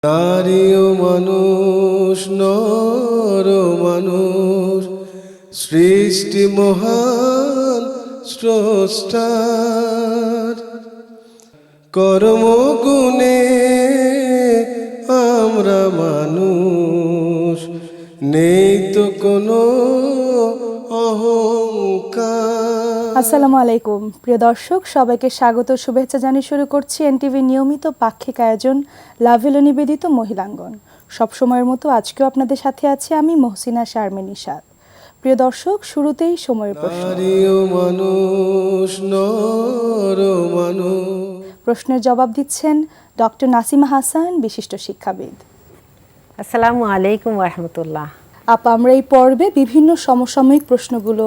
নারী ও মানুষ, নর ও মানুষ, সৃষ্টি মহান স্রষ্টার। কর্মগুণে আমরা মানুষ, নেই তো কোনো অহংকার। আসসালামু আলাইকুম প্রিয় দর্শক, সবাইকে স্বাগত শুভেচ্ছা জানিয়ে শুরু করছি এনটিভির নিয়মিত পাক্ষিক আয়োজন লাভেলো নিবেদিত মহিলাঙ্গন। সবসময়ের মতো আজকেও আপনাদের সাথে আছি আমি মহসিনা শারমিন নিশাত। প্রিয় দর্শক, শুরুতেই সময়ের প্রশ্ন। নারী ও মানুষ, নর ও মানুষ। প্রশ্নের জবাব দিচ্ছেন ডক্টর নাসিমা হাসান, বিশিষ্ট শিক্ষাবিদ। আসসালামু আলাইকুম ওয়া আপা, আমরা এই পর্বে বিভিন্ন সমসাময়িক প্রশ্নগুলো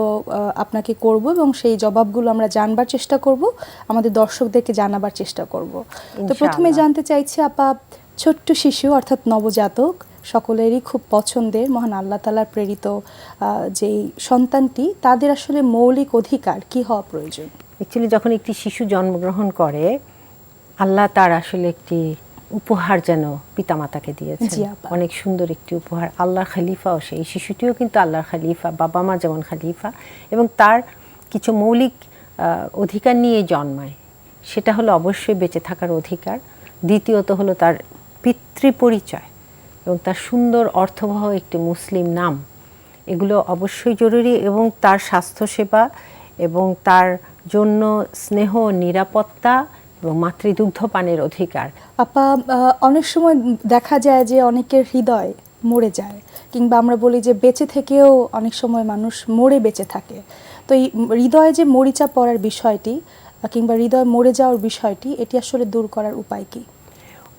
আপনাকে করব এবং সেই জবাবগুলো আমরা জানবার চেষ্টা করব, আমাদের দর্শকদেরকে জানাবার চেষ্টা করব। তো প্রথমে জানতে চাইছি আপা, ছোট্ট শিশু অর্থাৎ নবজাতক সকলেরই খুব পছন্দের, মহান আল্লাহ তাআলার প্রেরিত যেই সন্তানটি, তাদের আসলে মৌলিক অধিকার কি হওয়া প্রয়োজন? অ্যাকচুয়ালি যখন একটি শিশু জন্মগ্রহণ করে, আল্লাহ তার আসলে একটি উপহার যেন পিতামাতাকে দিয়েছেন। অনেক সুন্দর একটি উপহার। আল্লাহর খলিফাও সেই শিশুটিও কিন্তু আল্লাহর খলিফা, বাবা মা যেমন খলিফা, এবং তার কিছু মৌলিক অধিকার নিয়ে জন্মায়। সেটা হলো অবশ্যই বেঁচে থাকার অধিকার। দ্বিতীয়ত হলো তার পিতৃপরিচয় এবং তার সুন্দর অর্থবহ একটি মুসলিম নাম। এগুলো অবশ্যই জরুরি, এবং তার স্বাস্থ্যসেবা এবং তার জন্য স্নেহ, নিরাপত্তা এবং মাতৃদুগ্ধ পানের অধিকার। আপা, অনেক সময় দেখা যায় যে অনেকের হৃদয় মরে যায়, কিংবা আমরা বলি যে বেঁচে থেকেও অনেক সময় মানুষ মরে বেঁচে থাকে। তো এই হৃদয়ে যে মরিচা পড়ার বিষয়টি কিংবা হৃদয় মরে যাওয়ার বিষয়টি, এটি আসলে দূর করার উপায় কি?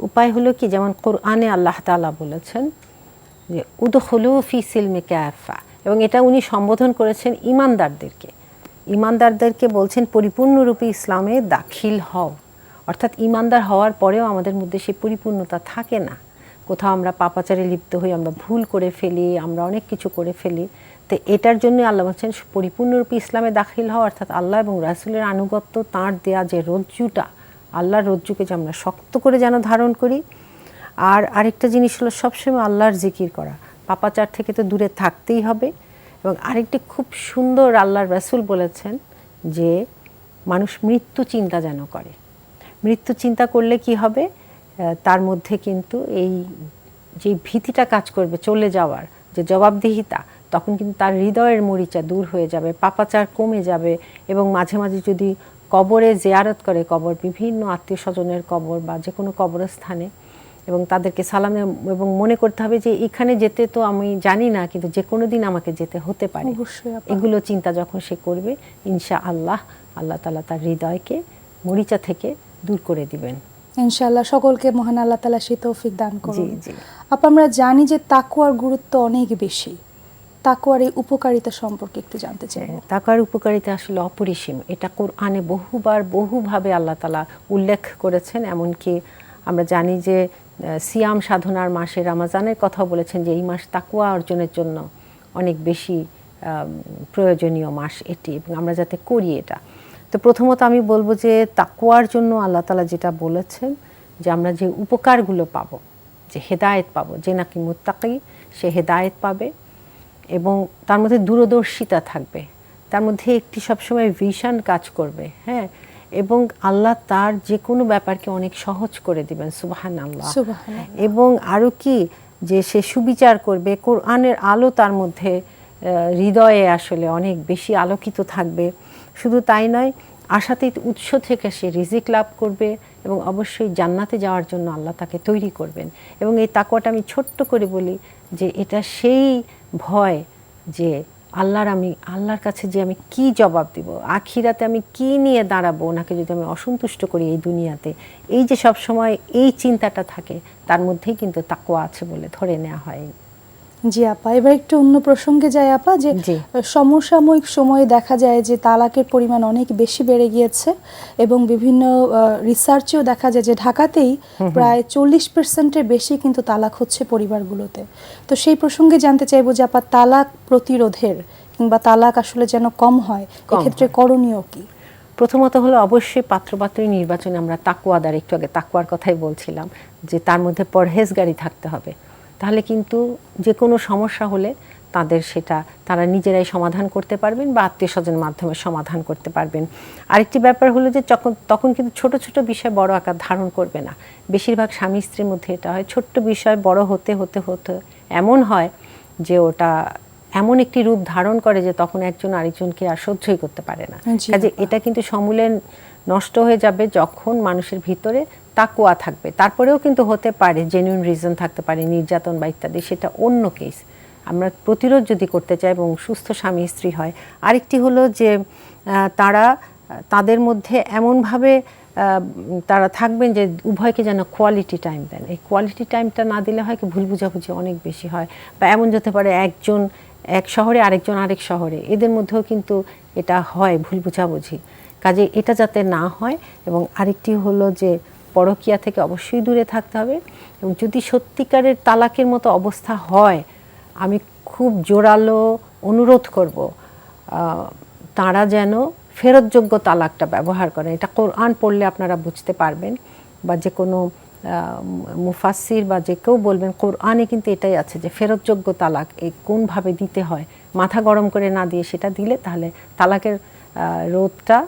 উপায় হলো কি, যেমন কোরআনে আল্লাহ তাআলা বলেছেন যে উদখুলু ফি সিলমি কাফা, এবং এটা উনি সম্বোধন করেছেন ঈমানদারদেরকে। ঈমানদারদেরকে বলছেন পরিপূর্ণরূপে ইসলামে দাখিল হও। অর্থাৎ ঈমানদার হওয়ার পরেও আমাদের মধ্যে সেই পরিপূর্ণতা থাকে না। কোথাও আমরা পাপাচারে লিপ্ত হই, আমরা ভুল করে ফেলি, আমরা অনেক কিছু করে ফেলি। তো এটার জন্য আল্লাহ বলছেন পরিপূর্ণরূপে ইসলামে দাখিল হও, অর্থাৎ আল্লাহ এবং রাসূলের আনুগত্য, তাঁর দেয়া যে রজ্জুটা, আল্লাহর রজ্জুকে যে আমরা শক্ত করে যেন ধারণ করি। আর আরেকটা জিনিস হলো সবসময় আল্লাহর জিকির করা। পাপাচার থেকে তো দূরে থাকতেই হবে। এবং আরেকটি খুব সুন্দর আল্লাহর রাসূল বলেছেন যে মানুষ মৃত্যু চিন্তা যেন করে। মৃত্যু চিন্তা করলে কি হবে, তার মধ্যে কিন্তু এই যে ভীতিটা কাজ করবে চলে যাওয়ার, যে জবাবদিহিতা, তখন কিন্তু তার হৃদয়ের মরিচা দূর হয়ে যাবে, পাপাচার কমে যাবে। এবং মাঝে মাঝে যদি কবরে জিয়ারত করে, কবর, বিভিন্ন আত্মীয় স্বজনের কবর বা যে কোনো কবরস্থানে, এবং তাদেরকে সালামে, এবং মনে করতে হবে যে এখানে যেতে তো আমি জানি না, কিন্তু যে কোনো দিন আমাকে যেতে হতে পারে। এগুলো চিন্তা যখন সে করবে, ইনশাআল্লাহ আল্লাহ তাআলা তার হৃদয়কে মরিচা থেকে দূর করে দিবেন। ইনশাআল্লাহ সকলকে মহান আল্লাহ তাআলা সেই তৌফিক দান করুন। আপা, আমরা জানি যে তাকওয়ার গুরুত্ব অনেক বেশি। তাকওয়ার এই উপকারিতা সম্পর্কে একটু জানতে চাই। তাকওয়ার উপকারিতা আসলে অপরিসীম। এটা কোরআনে বহুভাবে আল্লাহ তাআলা উল্লেখ করেছেন। এমনকি আমরা জানি যে সিয়াম সাধনার মাসে রমজানের কথাও বলেছেন যে এই মাস তাকওয়া অর্জনের জন্য অনেক বেশি প্রয়োজনীয় মাস এটি, এবং আমরা যাতে করি এটা। তো প্রথমত আমি বলবো যে তাকওয়ার জন্য আল্লাহ তাআলা যেটা বলেছেন, যে আমরা যে উপকারগুলো পাবো, যে হেদায়েত পাবো, যে নাকি মুত্তাকি সে হেদায়েত পাবে, এবং তার মধ্যে দূরদর্শিতা থাকবে, তার মধ্যে একটি সবসময় ভিশন কাজ করবে, হ্যাঁ, এবং আল্লাহ তার যে কোনো ব্যাপারকে অনেক সহজ করে দিবেন, সুবহানাল্লাহ। এবং আরও কি, যে সে সুবিচার করবে, কোরআনের আলো তার মধ্যে হৃদয়ে আসলে অনেক বেশি আলোকিত থাকবে। শুধু তাই নয়, আশাতীত উৎস থেকে সে রিজিক লাভ করবে, এবং অবশ্যই জান্নাতে যাওয়ার জন্য আল্লাহ তাকে তৈরি করবেন। এবং এই তাকওয়াটা আমি ছোট্ট করে বলি যে এটা সেই ভয় যে আল্লাহর কাছে যে আমি কি জবাব দিব, আখিরাতে আমি কি নিয়ে দাঁড়াবো, ওনাকে যদি আমি অসন্তুষ্ট করি এই দুনিয়াতে, এই যে সব সময় এই চিন্তাটা থাকে, তার মধ্যেই কিন্তু তাকওয়া আছে বলে ধরে নেওয়া হয়। জি আপা, এবার একটু অন্য প্রসঙ্গে যাই আপা, যে সমসাময়িক সময়ে দেখা যায় যে তালাকের পরিমাণ অনেক বেশি বেড়ে গিয়েছে, এবং বিভিন্ন রিসার্চেও দেখা যায় যে ঢাকাতেই প্রায় 40% বেশি কিন্তু তালাক হচ্ছে পরিবারগুলোতে। তো সেই প্রসঙ্গে জানতে চাইবো যে আপা, তালাক প্রতিরোধের কিংবা তালাক আসলে যেন কম হয়, এক্ষেত্রে করণীয় কি? প্রথমত হলো অবশ্যই পাত্রপাত্রী নির্বাচনে আমরা তাকওয়াদার, একটু আগে তাকওয়ার কথাই বলছিলাম, যে তার মধ্যে পরহেজগারি থাকতে হবে। তাহলে কিন্তু যে কোনো সমস্যা হলে তারা নিজেরাই সমাধান করতে পারবেন বা আত্মীয় স্বজনের মাধ্যমে সমাধান করতে পারবেন। আরেকটি ব্যাপার হলো যে তখন কিন্তু ছোট ছোট বিষয় বড় আকার ধারণ করবে না। বেশিরভাগ স্বামী স্ত্রীর মধ্যে এটা হয়, ছোট্ট বিষয় বড় হতে হতে হতে এমন হয় যে ওটা এমন একটি রূপ ধারণ করে যে তখন একজন আরেকজনকে আর সহ্যই করতে পারে না। কাজে এটা কিন্তু সমূলে নষ্ট হয়ে যাবে যখন মানুষের ভিতরে তাকওয়া থাকবে। তারপরেও কিন্তু হতে পারে জেনুইন রিজন থাকতে পারে, নির্যাতন বা ইত্যাদি, সেটা অন্য কেস। আমরা প্রতিরোধ যদি করতে চাই এবং সুস্থ স্বামী স্ত্রী হয়, আরেকটি হলো যে তাদের মধ্যে এমনভাবে তারা থাকবেন যে উভয়কে যেন কোয়ালিটি টাইম দেন। এই কোয়ালিটি টাইমটা না দিলে হয় কি ভুল বুঝাবুঝি অনেক বেশি হয়, বা এমন যেতে পারে একজন এক শহরে আরেকজন আরেক শহরে, এদের মধ্যেও কিন্তু এটা হয় ভুল বুঝাবুঝি। কাজে এটা যাতে না হয়। এবং আরেকটি হলো যে পরকীয়া থেকে অবশ্যই দূরে থাকতে হবে। এবং যদি সত্যিকারের তালাকের মতো অবস্থা হয়, আমি খুব জোরালো অনুরোধ করব তারা যেন ফেরতযোগ্য তালাকটা ব্যবহার করেন। এটা কোরআন পড়লে আপনারা বুঝতে পারবেন, বা যে কোনো মুফাসসির বা যে কেউ বলবেন, কোরআনে কিন্তু এটাই আছে যে ফেরতযোগ্য তালাক এই কোনভাবে দিতে হয়। মাথা গরম করে না দিয়ে সেটা দিলে তাহলে তালাকের রোধটা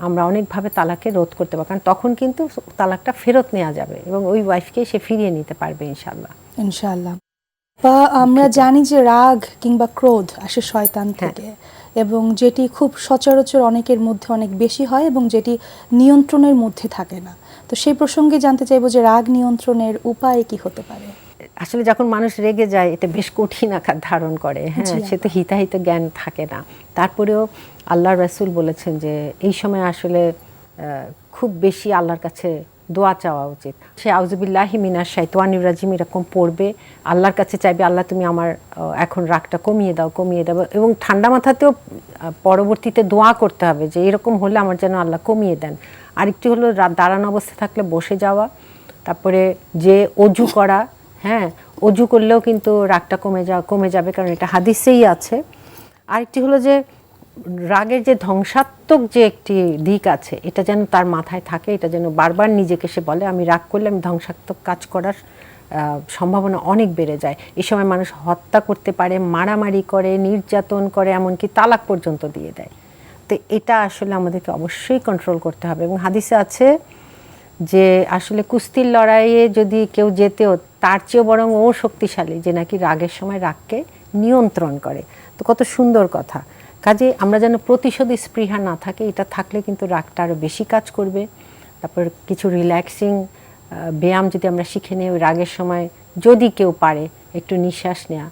আমরা অনেকভাবে তালাকে রোধ করতে পারি, কারণ তখন কিন্তু তালাকটা ফেরত নেওয়া যাবে এবং ওই ওয়াইফকে সে ফিরিয়ে নিতে পারবে ইনশাল্লাহ। ইনশাআল্লাহ। বা আমরা জানি যে রাগ কিংবা ক্রোধ আসে শয়তান থেকে, এবং যেটি খুব সচরাচর অনেকের মধ্যে অনেক বেশি হয় এবং যেটি নিয়ন্ত্রণের মধ্যে থাকে না। তো সেই প্রসঙ্গে জানতে চাইবো যে রাগ নিয়ন্ত্রণের উপায় কি হতে পারে? আসলে যখন মানুষ রেগে যায় এটা বেশ কঠিন আকার ধারণ করে। হ্যাঁ, সে তো হিতাহিত জ্ঞান থাকে না। তারপরেও আল্লাহর রাসূল বলেছেন যে এই সময় আসলে খুব বেশি আল্লাহর কাছে দোয়া চাওয়া উচিত। সে আউযুবিল্লাহি মিনাশ শাইতানির রাজিম এরকম পড়বে, আল্লাহর কাছে চাইবে, আল্লাহ তুমি আমার এখন রাগটা কমিয়ে দাও, কমিয়ে দাও। এবং ঠান্ডা মাথাতেও পরবর্তীতে দোয়া করতে হবে যে এরকম হলে আমার যেন আল্লাহ কমিয়ে দেন। আরেকটি হলো দাঁড়ানো অবস্থা থাকলে বসে যাওয়া, তারপরে যে অজু করা। হ্যাঁ, অজু করলেও কিন্তু রাগটা কমে যাবে, কারণ এটা হাদিসেই আছে। আরেকটি হলো যে রাগের যে ধ্বংসাত্মক যে একটি দিক আছে এটা যেন তার মাথায় থাকে, এটা যেন বারবার নিজেকে সে বলে আমি রাগ করলে আমি ধ্বংসাত্মক কাজ করার সম্ভাবনা অনেক বেড়ে যায়। এই সময় মানুষ হত্যা করতে পারে, মারামারি করে, নির্যাতন করে, এমনকি তালাক পর্যন্ত দিয়ে দেয়। তো এটা আসলে আমাদেরকে অবশ্যই কন্ট্রোল করতে হবে। এবং হাদিসে আছে যে আসলে কুস্তির লড়াইয়ে যদি কেউ যেতেও তার চেয়েও বরং ও শক্তিশালী, যে নাকি রাগের সময় রাগকে নিয়ন্ত্রণ করে। তো কত সুন্দর কথা। কাজে আমরা যেন প্রতিশোধী স্পৃহা না থাকে, এটা থাকলে কিন্তু রাগটা আরও বেশি কাজ করবে। তারপর কিছু রিল্যাক্সিং ব্যায়াম যদি আমরা শিখে নিই, ওই রাগের সময় যদি কেউ পারে একটু নিঃশ্বাস নেওয়া,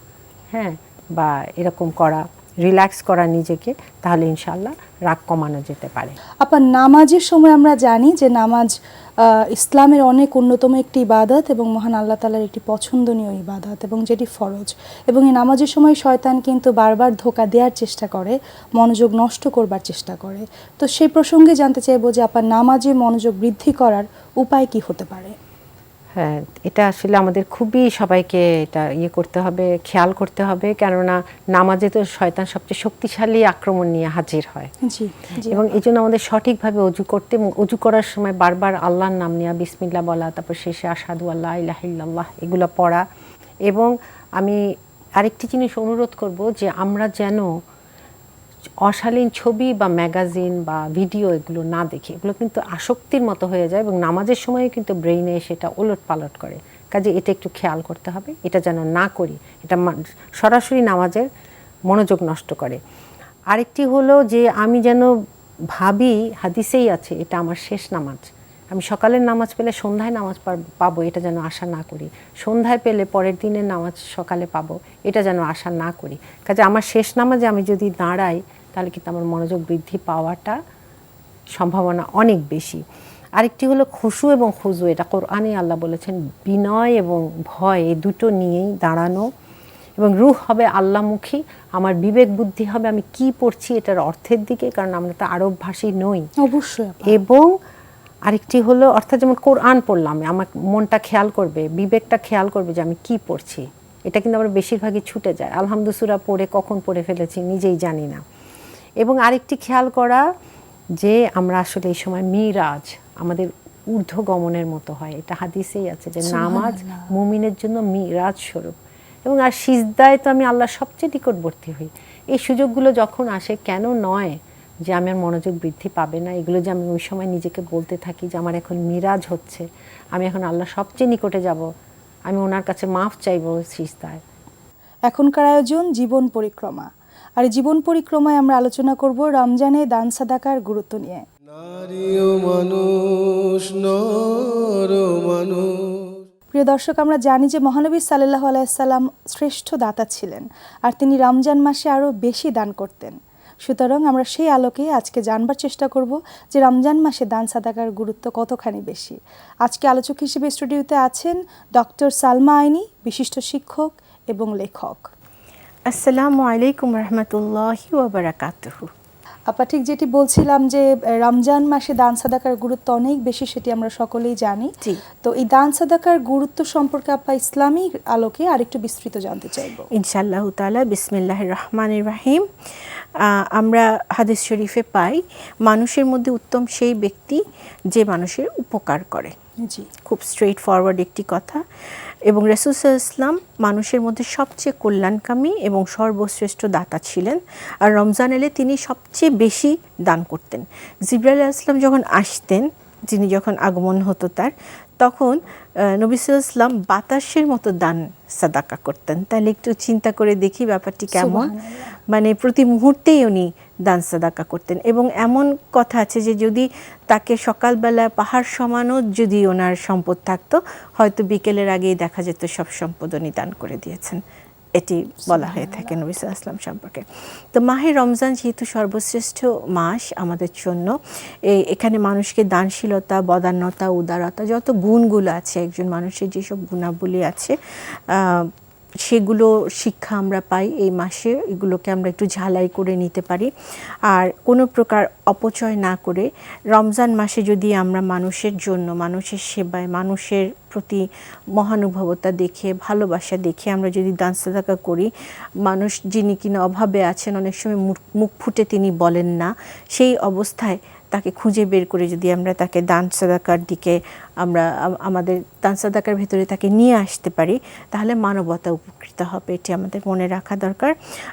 হ্যাঁ, বা এরকম করা, রিল্যাক্স করা নিজেকে, তাহলে ইনশাআল্লাহ রাগ কমানো যেতে পারে। আপা, নামাজের সময় আমরা জানি যে নামাজ ইসলামের অনেক অন্যতম একটি ইবাদত এবং মহান আল্লাহ তাআলার একটি পছন্দনীয় ইবাদত এবং যেটি ফরজ। এবং এই নামাজের সময় শয়তান কিন্তু বারবার ধোঁকা দেওয়ার চেষ্টা করে, মনোযোগ নষ্ট করবার চেষ্টা করে। তো সেই প্রসঙ্গে জানতে চাইবো যে আপা, নামাজে মনোযোগ বৃদ্ধি করার উপায় কি হতে পারে? হ্যাঁ, এটা আসলে আমাদের খুবই সবাইকে এটা করতে হবে, খেয়াল করতে হবে, কেননা নামাজে তো শয়তান সবচেয়ে শক্তিশালী আক্রমণ নিয়ে হাজির হয়। জি, এবং এই জন্য আমাদের সঠিকভাবে অজু করতে এবং অজু করার সময় বারবার আল্লাহর নাম নেওয়া, বিসমিল্লাহ বলা, তারপর শেষে আশহাদু আল্লা ইলাহা ইল্লাল্লাহ এগুলো পড়া। এবং আমি আরেকটি জিনিস অনুরোধ করব যে আমরা যেন অশালীন ছবি বা ম্যাগাজিন বা ভিডিও এগুলো না দেখি। এগুলো কিন্তু আসক্তির মতো হয়ে যায় এবং নামাজের সময় কিন্তু ব্রেইনে সেটা ওলট পালট করে। কাজে এটা একটু খেয়াল করতে হবে, এটা যেন না করি। এটা সরাসরি নামাজের মনোযোগ নষ্ট করে। আরেকটি হলো যে আমি যেন ভাবি, হাদিসেই আছে এটা আমার শেষ নামাজ, আমি সকালের নামাজ পেলে সন্ধ্যায় নামাজ পাবো, এটা যেন আশা না করি। সন্ধ্যায় পেলে পরের দিনের নামাজ সকালে পাবো, এটা যেন আশা না করি। কাজে আমার শেষ নামাজে আমি যদি দাঁড়াই তাহলে কিন্তু আমার মনোযোগ বৃদ্ধি পাওয়াটা সম্ভাবনা অনেক বেশি। আরেকটি হলো খুশু এবং খুজু, এটা কোরআনে আল্লাহ বলেছেন বিনয় এবং ভয় এই দুটো নিয়েই দাঁড়ানো। এবং রূহ হবে আল্লাহমুখী, আমার বিবেক বুদ্ধি হবে আমি কি পড়ছি এটার অর্থের দিকে, কারণ আমরা তো আরব ভাষী নই অবশ্যই। এবং আরেকটি হলো অর্থাৎ যেমন কোরআন পড়লাম, আমার মনটা খেয়াল করবে, বিবেকটা খেয়াল করবে যে আমি কি পড়ছি। এটা কিন্তু আমরা বেশিরভাগই ছুটে যায়, আলহামদুসুরা পড়ে কখন পড়ে ফেলেছি নিজেই জানি না। এবং আরেকটি খেয়াল করা যে আমরা আসলে এই সময় মিরাজ আমাদের ঊর্ধ্বগমনের মতো হয়, এটা হাদিসেই আছে যে নামাজ মুমিনের জন্য মিরাজ স্বরূপ। এবং আর সিজদায় তো আমি আল্লাহর সবচেয়ে নিকটবর্তী হই। এই সুযোগগুলো যখন আসে, কেন নয় যে আমার মনোযোগ বৃদ্ধি পাবে না, এগুলো যে আমি ওই সময় নিজেকে বলতে থাকি যে আমার এখন মিরাজ হচ্ছে, আমি এখন আল্লাহ সবচেয়ে নিকটে যাব, আমি ওনার কাছে মাফ চাইব সিজদায়। এখনকার আয়োজন জীবন পরিক্রমা, আর এই জীবন পরিক্রমায় আমরা আলোচনা করব রমজানে দান সাদাকার গুরুত্ব নিয়ে। নারী ও মানুষ, নর ও মানুষ। প্রিয় দর্শক, আমরা জানি যে মহানবী সাল্লাল্লাহু আলাইহি সাল্লাম শ্রেষ্ঠ দাতা ছিলেন, আর তিনি রমজান মাসে আরও বেশি দান করতেন। সুতরাং আমরা সেই আলোকে আজকে জানবার চেষ্টা করব যে রমজান মাসে দান সাদাকার গুরুত্ব কতখানি বেশি। আজকে আলোচক হিসেবে স্টুডিওতে আছেন ডক্টর সালমা আইনি, বিশিষ্ট শিক্ষক এবং লেখক। আসসালামু আলাইকুম রহমতুল্লাহি ওয়া বারাকাতুহু। আপা, ঠিক যেটি বলছিলাম যে রমজান মাসে দান সাদাকার গুরুত্ব অনেক বেশি, সেটি আমরা সকলেই জানি। জি। তো এই দান সাদাকার গুরুত্ব সম্পর্কে আপা ইসলামী আলোকে আরেকটু বিস্তৃত জানতে চাইব। ইনশাআল্লাহু তাআলা, বিসমিল্লাহির রহমানির রহিম। আমরা হাদিস শরীফে পাই মানুষের মধ্যে উত্তম সেই ব্যক্তি যে মানুষের উপকার করে। জি, খুব স্ট্রেইট ফরওয়ার্ড একটি কথা। এবং রাসূল সাল্লাল্লাহু আলাইহি ওয়াসাল্লাম মানুষের মধ্যে সবচেয়ে কল্যাণকামী এবং সর্বশ্রেষ্ঠ দাতা ছিলেন। আর রমজান এলে তিনি সবচেয়ে বেশি দান করতেন। জিবরাইল আলাইহিস সালাম যখন আসতেন, যিনি যখন আগমন হতো তার, তখন নবী সাল্লাল্লাহু আলাইহি ওয়াসাল্লাম বাতাসের মতো দান সাদাকা করতেন। তাহলে একটু চিন্তা করে দেখি ব্যাপারটি কেমন। মানে প্রতি মুহূর্তেই উনি দান সাদাকা করতেন। এবং এমন কথা আছে যে যদি তাকে সকালবেলা পাহাড় সমানও যদি ওনার সম্পদ থাকতো, হয়তো বিকেলের আগেই দেখা যেত সব সম্পদ উনি দান করে দিয়েছেন। এটি বলা হয়ে থাকে নবী সাল্লাল্লাহু আলাইহি ওয়াসাল্লাম সম্পর্কে। তো মাহে রমজান যেহেতু সর্বশ্রেষ্ঠ মাস আমাদের জন্য, এখানে মানুষকে দানশীলতা, বদান্যতা, উদারতা, যত গুণগুলো আছে একজন মানুষের যেসব গুণাবলী আছে, সেগুলো শিক্ষা আমরা পাই এই মাসে। এগুলোকে আমরা একটু ঝালাই করে নিতে পারি। আর কোনো প্রকার অপচয় না করে রমজান মাসে যদি আমরা মানুষের জন্য, মানুষের সেবায়, মানুষের প্রতি মহানুভবতা দেখে, ভালোবাসা দেখে আমরা যদি দান সাদাকা করি, মানুষ যিনি কিনা অভাবে আছেন, অনেক সময় মুখ ফুটে তিনি বলেন না, সেই অবস্থায় তাকে খুঁজে বের করে যদি আমরা তাকে দান সাদাকার দিকে আমরা আমাদের দান সাদাকার ভিতরে তাকে নিয়ে আসতে পারি, তাহলে মানবতা উপকৃত হবে। এটি আমাদের মনে রাখা দরকার।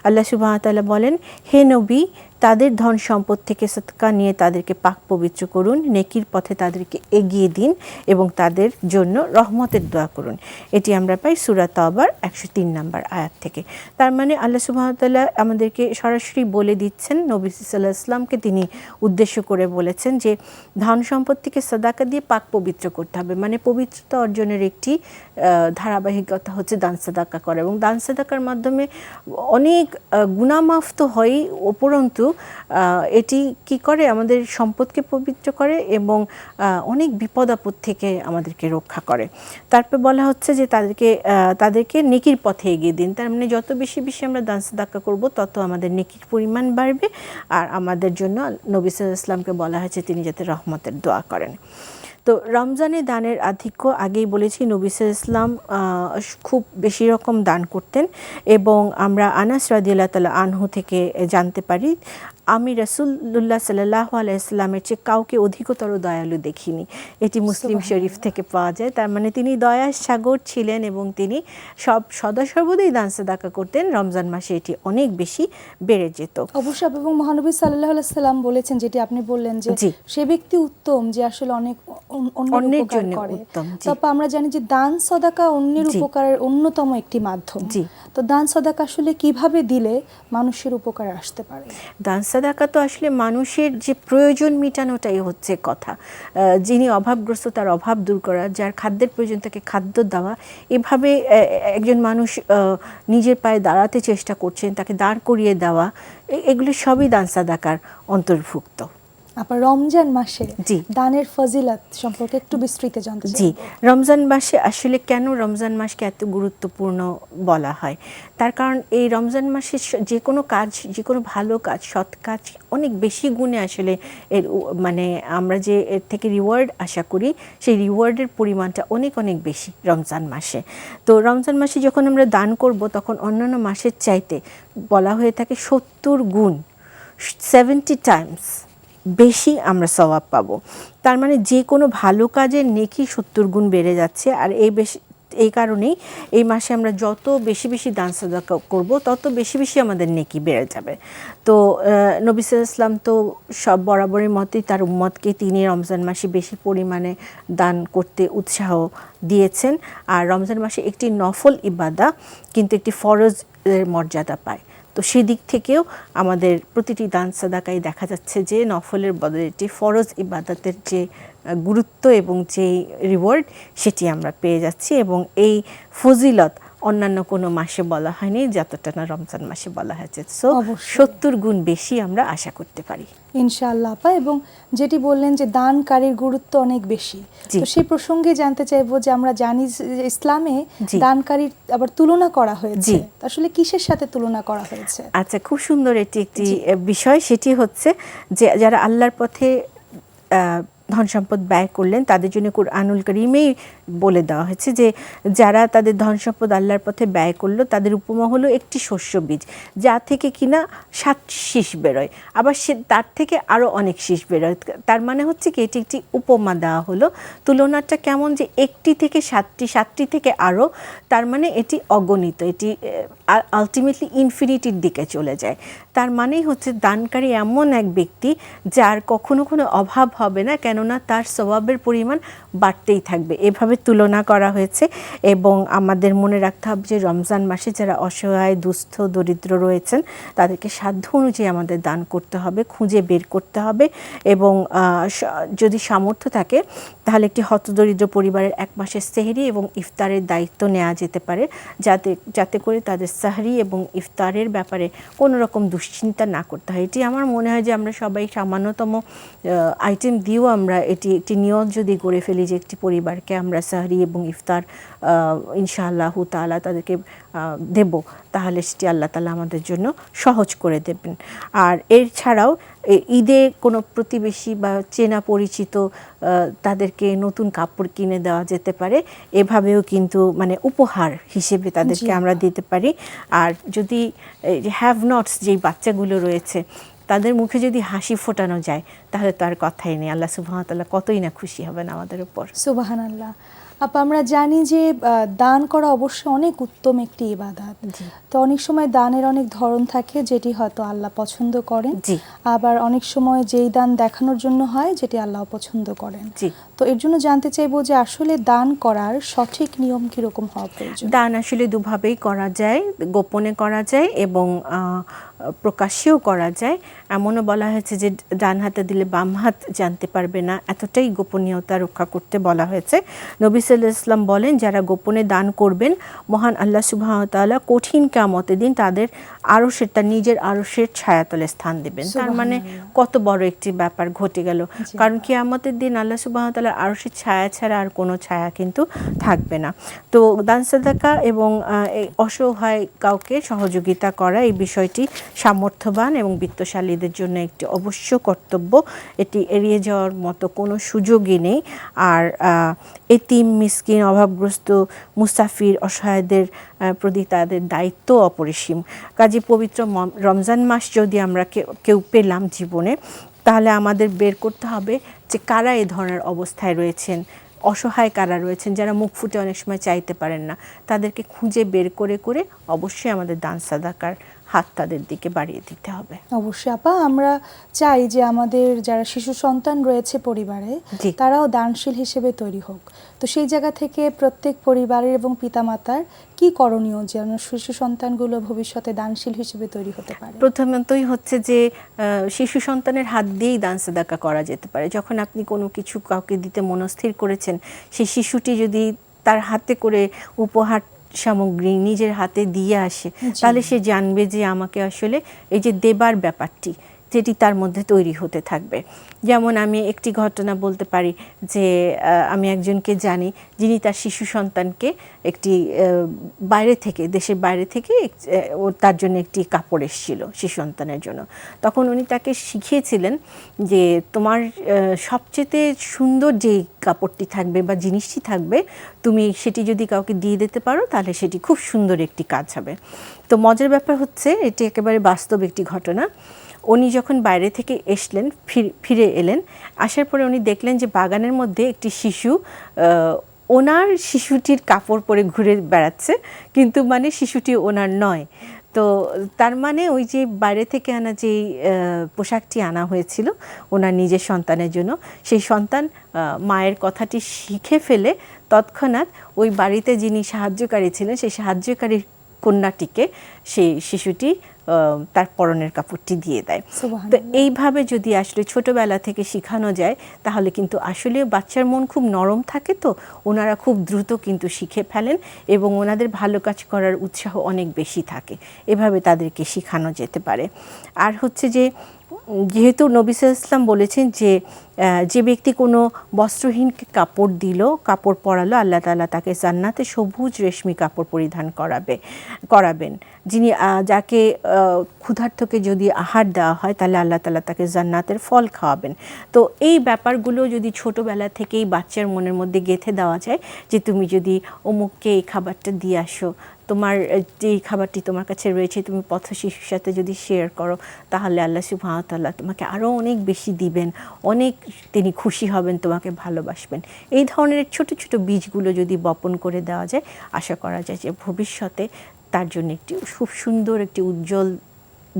আল্লাহ সুবহানাহু ওয়া তাআলা বলেন, হে নবী, তাদের ধন সম্পদ থেকে সদকা নিয়ে তাদেরকে পাক পবিত্র করুন, নেকির পথে তাদেরকে এগিয়ে দিন এবং তাদের জন্য রহমতের দোয়া করুন। এটি আমরা পাই সূরা তাওবার 103 নম্বর আয়াত থেকে। তার মানে আল্লাহ সুবহানাহু ওয়া তাআলা আমাদেরকে সরাসরি বলে দিচ্ছেন, নবী সাল্লাল্লাহু আলাইহি ওয়াসাল্লামকে তিনি উদ্দেশ্য করে বলেছেন যে ধন সম্পদ থেকে সাদাকা দিয়ে পাক পবিত্র করতে হবে। মানে পবিত্রতা অর্জনের একটি ধারাবাহিকতা হচ্ছে দান সাদাকা করা। এবং দান সাদাকার মাধ্যমে অনেক গুনামাফ তো হয়ই, উপরন্তু এটি কি করে, আমাদের সম্পদকে পবিত্র করে এবং অনেক বিপদ আপদ থেকে আমাদেরকে রক্ষা করে। তারপর বলা হচ্ছে যে তাদেরকে নেকির পথে এগিয়ে দিন। তার মানে যত বেশি বেশি আমরা দান সাদাকা করব, তত আমাদের নেকির পরিমাণ বাড়বে। আর আমাদের জন্য নবী সাল্লাল্লাহু আলাইহি ওয়াসাল্লামকে বলা হয়েছে তিনি যাতে রহমতের দোয়া করেন। তো রমজানে দানের আধিক্য আগেই বলেছি, নবী সাল্লাল্লাহু আলাইহি ওয়াসাল্লাম খুব বেশি রকম দান করতেন। এবং আমরা আনাস রাদিয়াল্লাহু তাআলা আনহু থেকে জানতে পারি, আমি রাসূলুল্লাহ সাল্লাল্লাহু আলাইহি ওয়াসাল্লামের চেয়ে কাউকে অধিকতর দয়ালু দেখিনি। এটি মুসলিম শরীফ থেকে পাওয়া যায়। তার মানে তিনি দয়ার সাগর ছিলেন এবং তিনি সদা সর্বদাই দান সাদাকা করতেন। রমজান মাসে এটি অনেক বেশি বেড়ে যেত। অবশ্য এবং মহানবী সাল্লাল্লাহু আলাইহি সাল্লাম বলেছেন, যেটি আপনি বললেন যে সে ব্যক্তি উত্তম যে আসলে অনেক অন্যের জন্য উত্তম। তারপর আমরা জানি যে দান সাদাকা অন্যের উপকারের অন্যতম একটি মাধ্যম। তো দান সাদাকা আসলে কিভাবে দিলে মানুষের উপকারে আসতে পারে? দান সাদাকা তো আসলে মানুষের যে প্রয়োজন মেটানোটাই হচ্ছে কথা। যিনি অভাবগ্রস্ত তার অভাব দূর করা, যার খাদ্যের প্রয়োজন তাকে খাদ্য দেওয়া, এভাবে একজন মানুষ নিজের পায়ে দাঁড়াতে চেষ্টা করছেন, তাকে দাঁড় করিয়ে দেওয়া, এগুলো সবই দান সাদাকার অন্তর্ভুক্ত। আপনার রমজান মাসে দানের ফজিলত সম্পর্কে একটু বিস্তৃত জানতে চাই। রমজান মাসে আসলে কেন রমজান মাসকে এত গুরুত্বপূর্ণ বলা হয়, তার কারণ এই রমজান মাসে যে কোনো কাজ, যে কোনো ভালো কাজ, সৎ কাজ অনেক বেশি গুণে আসলে এর মানে আমরা যে এর থেকে রিওয়ার্ড আশা করি, সেই রিওয়ার্ডের পরিমাণটা অনেক অনেক বেশি রমজান মাসে। তো রমজান মাসে যখন আমরা দান করব, তখন অন্যান্য মাসের চাইতে বলা হয়ে থাকে 70 গুণ, 70 টাইমস বেশি আমরা সওয়াব পাবো। তার মানে যে কোনো ভালো কাজের নেকি 70 গুণ বেড়ে যাচ্ছে। আর এই কারণেই এই মাসে আমরা যত বেশি বেশি দান সাদাকা করব তত বেশি বেশি আমাদের নেকি বেড়ে যাবে। তো নবী সাল্লাল্লাহু আলাইহি ওয়াসাল্লাম তো সব বরাবরের মতোই তার উম্মতকে তিনি রমজান মাসে বেশি পরিমাণে দান করতে উৎসাহ দিয়েছেন। আর রমজান মাসে একটি নফল ইবাদা কিন্তু একটি ফরজের মর্যাদা পায়। তো সেদিক থেকেও আমাদের প্রতিটি দান সাদাকায় দেখা যাচ্ছে যে নফলের বদলে একটি ফরজ ইবাদতের যে গুরুত্ব এবং যে রিওয়ার্ড সেটি আমরা পেয়ে যাচ্ছি। এবং এই ফজিলত অন্যান্য কোনো মাসে বলা হয়নি যতটা না রমজান মাসে বলা হয়েছে। সো 70 গুণ বেশি আমরা আশা করতে পারি ইনশাআল্লাহ আপা। এবং যেটি বললেন যে দানকারীর গুরুত্ব অনেক বেশি, তো সেই প্রসঙ্গে জানতে চাইবো যে আমরা জানি যে ইসলামে দানকারীর আবার তুলনা করা হয়েছে, আসলে কিসের সাথে তুলনা করা হয়েছে? আচ্ছা, খুব সুন্দর এটি একটি বিষয়। সেটি হচ্ছে যে যারা আল্লাহর পথে ধন সম্পদ ব্যয় করলেন তাদের জন্য কুরআনুল কারীমেই বলে দেওয়া হয়েছে যে যারা তাদের ধন সম্পদ আল্লাহর পথে ব্যয় করলো তাদের উপমা হলো একটি শস্য বীজ যা থেকে কিনা 7 শীষ বেরোয়, আবার সে তার থেকে আরও অনেক শীষ বেরোয়। তার মানে হচ্ছে কি এটি একটি উপমা দেওয়া হলো। তুলনাটা কেমন যে একটি থেকে 7টি, 7টি থেকে আরও, তার মানে এটি অগণিত, এটি আলটিমেটলি ইনফিনিটির দিকে চলে যায়। তার মানেই হচ্ছে দানকারী এমন এক ব্যক্তি যার কখনো কোনো অভাব হবে না, কেননা তার সওয়াবের পরিমাণ বাড়তেই থাকবে। এভাবে তুলনা করা হয়েছে। এবং আমাদের মনে রাখতে হবে যে রমজান মাসে যারা অসহায়, দুস্থ, দরিদ্র রয়েছেন তাদেরকে সাধ্য অনুযায়ী আমাদের দান করতে হবে, খুঁজে বের করতে হবে। এবং যদি সামর্থ্য থাকে তাহলে একটি হতদরিদ্র পরিবারের 1 মাসের সেহরি এবং ইফতারের দায়িত্ব নেওয়া যেতে পারে, যাতে করে তাদের সাহরি এবং ইফতারের ব্যাপারে কোনো রকম দুশ্চিন্তা না করতে হয়। এটি আমার মনে হয় যে আমরা সবাই সামান্যতম আইটেম দিয়েও আমরা এটি একটি নিয়ত যদি করে ফেলি যে একটি পরিবারকে আমরা সাহরি এবং ইফতার ইনশাআল্লাহ তাআলা তাদেরকে দেব, তাহলে সেটি আল্লাহ তাআলা আমাদের জন্য সহজ করে দেবেন। আর এর ছাড়াও ঈদে কোনো প্রতিবেশী বা চেনা পরিচিত তাদেরকে নতুন কাপড় কিনে দেওয়া যেতে পারে, এভাবেও কিন্তু মানে উপহার হিসেবে তাদেরকে আমরা দিতে পারি। আর যদি হ্যাভ নটস যেই বাচ্চাগুলো রয়েছে তাদের মুখে যদি হাসি ফোটানো যায় তাহলে তার কথাই নেই, আল্লাহ সুবহানাহু ওয়া তাআলা কতই না খুশি হবেন আমাদের উপর। সুবহানাল্লাহ। আপা আমরা জানি যে দান করা অবশ্যই অনেক উত্তম একটি ইবাদত। তো অনেক সময় দানের অনেক ধরন থাকে যেটি হয়তো আল্লাহ পছন্দ করেন, আবার অনেক সময় যেই দান দেখানোর জন্য হয় যেটি আল্লাহ পছন্দ করেন। তো এর জন্য জানতে চাইবো যে আসলে দান করার সঠিক নিয়ম কিরকম হওয়া প্রয়োজন? দান আসলে দুভাবেই করা যায়, গোপনে করা যায় এবং প্রকাশ্যেও করা যায়। এমনও বলা হয়েছে যে ডান হাতে দিলে বাম হাত জানতে পারবে না, এতটাই গোপনীয়তা রক্ষা করতে বলা হয়েছে। নবী সাল্লাল্লাহু আলাইহি ওয়াসাল্লাম বলেন যারা গোপনে দান করবেন মহান আল্লাহ সুবহানাহু ওয়া তাআলা কঠিন কিয়ামতের দিন তাদের আরশের, তার নিজের আরশের ছায়াতলে স্থান দেবেন। তার মানে কত বড় একটি ব্যাপার ঘটে গেল, কারণ কিয়ামতের দিন আল্লাহ সুবহানাহু ওয়া তাআলার আরশের ছায়া ছাড়া আর কোনো ছায়া কিন্তু থাকবে না। তো দান সাদাকা এবং অসহায় কাউকে সহযোগিতা করা এই বিষয়টি সামর্থ্যবান এবং বিত্তশালীদের জন্য একটি অবশ্য কর্তব্য, এটি এড়িয়ে যাওয়ার মতো কোনো সুযোগই নেই। আর এতিম, মিসকিন, অভাবগ্রস্ত, মুসাফির, অসহায়দের প্রতি তাদের দায়িত্ব অপরিসীম। কাজে পবিত্র রমজান মাস যদি আমরা কেউ পেলাম জীবনে, তাহলে আমাদের বের করতে হবে যে কারা এ ধরনের অবস্থায় রয়েছেন, অসহায় কারা রয়েছেন, যারা মুখ ফুটে অনেক সময় চাইতে পারেন না, তাদেরকে খুঁজে বের করে করে অবশ্যই আমাদের দান সাদাকার হাত তাদের দিকে বাড়িয়ে দিতে হবে। অবশ্যই আপা, আমরা চাই যে আমাদের যারা শিশু সন্তান রয়েছে পরিবারে তারাও দানশীল হিসেবে তৈরি হোক। তো সেই জায়গা থেকে প্রত্যেক পরিবারের এবং পিতামাতার কি করণীয় যেন শিশু সন্তানগুলো ভবিষ্যতে দানশীল হিসেবে তৈরি হতে পারে? প্রথমতই হচ্ছে যে শিশু সন্তানের হাত দিয়েই দান সাদাকা করা যেতে পারে। যখন আপনি কোনো কিছু কাউকে দিতে মনস্থির করেছেন, সেই শিশুটি যদি তার হাতে করে উপহার সামগ্রী নিজের হাতে দিয়ে আসে, তাহলে সে জানবে যে আমাকে আসলে এই যে দেবার ব্যাপারটি যেটি তার মধ্যে তৈরি হতে থাকবে। যেমন আমি একটি ঘটনা বলতে পারি যে আমি একজনকে জানি যিনি তার শিশু সন্তানকে একটি বাইরে থেকে, দেশের বাইরে থেকে তার জন্য একটি কাপড় এসেছিল শিশু সন্তানের জন্য। তখন উনি তাকে শিখিয়েছিলেন যে তোমার সবচেয়ে সুন্দর যেই কাপড়টি থাকবে বা জিনিসটি থাকবে, তুমি সেটি যদি কাউকে দিয়ে দিতে পারো তাহলে সেটি খুব সুন্দর একটি কাজ হবে। তো মজার ব্যাপার হচ্ছে এটি একেবারে বাস্তব একটি ঘটনা। উনি যখন বাইরে থেকে ফিরে এলেন, আসার পরে উনি দেখলেন যে বাগানের মধ্যে একটি শিশু ওনার শিশুটির কাপড় পরে ঘুরে বেড়াচ্ছে, কিন্তু মানে শিশুটি ওনার নয়। তো তার মানে ওই যে বাইরে থেকে আনা যেই পোশাকটি আনা হয়েছিল ওনার নিজের সন্তানের জন্য, সেই সন্তান মায়ের কথাটি শিখে ফেলে তৎক্ষণাৎ ওই বাড়িতে যিনি সাহায্যকারী ছিলেন সেই সাহায্যকারী কন্যাটিকে সেই শিশুটি তার পরনের কাপড়টি দিয়ে দেয়। তো এইভাবে যদি আসলে ছোটবেলা থেকে শেখানো যায় তাহলে কিন্তু আসলে বাচ্চার মন খুব নরম থাকে, তো ওনারা খুব দ্রুত কিন্তু শিখে ফেলেন এবং ওনাদের ভালো কাজ করার উৎসাহ অনেক বেশি থাকে। এভাবে তাদেরকে শেখানো যেতে পারে। আর হচ্ছে যে যেহেতু নবী সাল্লাল্লাহু আলাইহি ওয়াসাল্লাম বলেছেন যে যে ব্যক্তি কোনো বস্ত্রহীনকে কাপড় দিল, কাপড় পরালো, আল্লাহ তাআলা তাকে জান্নাতে সবুজ রেশমি কাপড় পরিধান করাবেন। যিনি যাকে ক্ষুধার্তকে যদি আহার দেওয়া হয় তাহলে আল্লাহ তাআলা তাকে জান্নাতের ফল খাওয়াবেন। তো এই ব্যাপারগুলো যদি ছোটোবেলা থেকেই বাচ্চার মনের মধ্যে গেঁথে দেওয়া যায় যে তুমি যদি অমুককে এই খাবারটা দিয়ে আসো, তোমার যে খাবারটি তোমার কাছে রয়েছে তুমি পথ শিশুর সাথে যদি শেয়ার করো তাহলে আল্লাহ সুবহানাহু ওয়া তাআলা তোমাকে আরও অনেক বেশি দিবেন, অনেক তিনি খুশি হবেন, তোমাকে ভালোবাসবেন। এই ধরনের ছোট ছোট বীজগুলো যদি বপন করে দেওয়া যায়, আশা করা যায় যে ভবিষ্যতে তার জন্য একটি খুব সুন্দর একটি উজ্জ্বল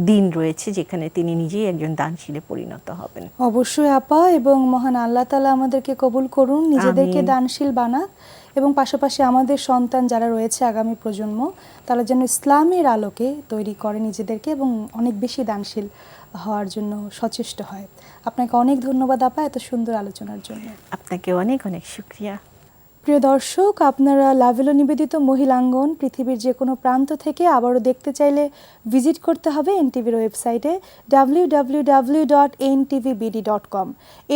দিন রয়েছে যেখানে তিনি নিজেই একজন দানশীলে পরিণত হবেন। অবশ্যই আপা, এবং মহান আল্লাহ তাআলা আমাদেরকে কবুল করুন, নিজেদেরকে দানশীল বানাক এবং পাশাপাশি আমাদের সন্তান যারা রয়েছে আগামী প্রজন্ম তারা যেন ইসলামের আলোকে তৈরি করে নিজেদেরকে এবং অনেক বেশি দানশীল হওয়ার জন্য সচেষ্ট হয়। আপনাকে অনেক ধন্যবাদ আপা এত সুন্দর আলোচনার জন্য। আপনাকে অনেক অনেক শুকরিয়া। প্রিয় দর্শক, আপনারা লাভেলো নিবেদিত মহিলাঙ্গন পৃথিবীর যে কোনো প্রান্ত থেকে আবারও দেখতে চাইলে ভিজিট করতে হবে এনটিভির ওয়েবসাইটে www.ntvbd.com।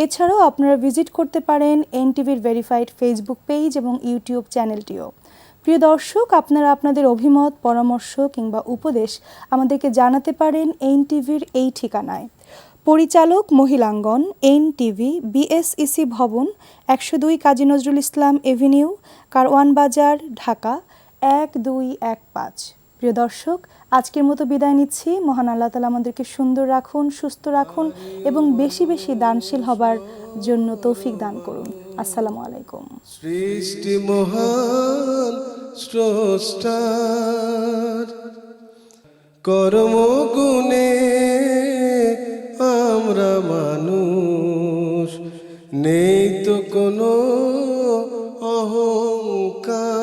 এছাড়াও আপনারা ভিজিট করতে পারেন এনটিভির ভেরিফাইড ফেসবুক পেজ এবং ইউটিউব চ্যানেলটিও। প্রিয় দর্শক, আপনারা আপনাদের অভিমত, পরামর্শ কিংবা উপদেশ আমাদেরকে জানাতে পারেন এনটিভির এই ঠিকানায়। পরিচালক মহিলাঙ্গন, এনটিভি, বিএসইসি ভবন, 102 কাজী নজরুল ইসলাম এভিনিউ, কারওয়ান বাজার, ঢাকা 1215। প্রিয় দর্শক, আজকের মতো বিদায় নিচ্ছি। মহান আল্লাহ তাআলা আমাদেরকে সুন্দর রাখুন, সুস্থ রাখুন এবং বেশি বেশি দানশীল হবার জন্য তৌফিক দান করুন। আসসালামু আলাইকুম। সৃষ্টি মহান স্রষ্টার কর্মগুণে আমরা মানুষ, নেই তো কোনো অহংকার।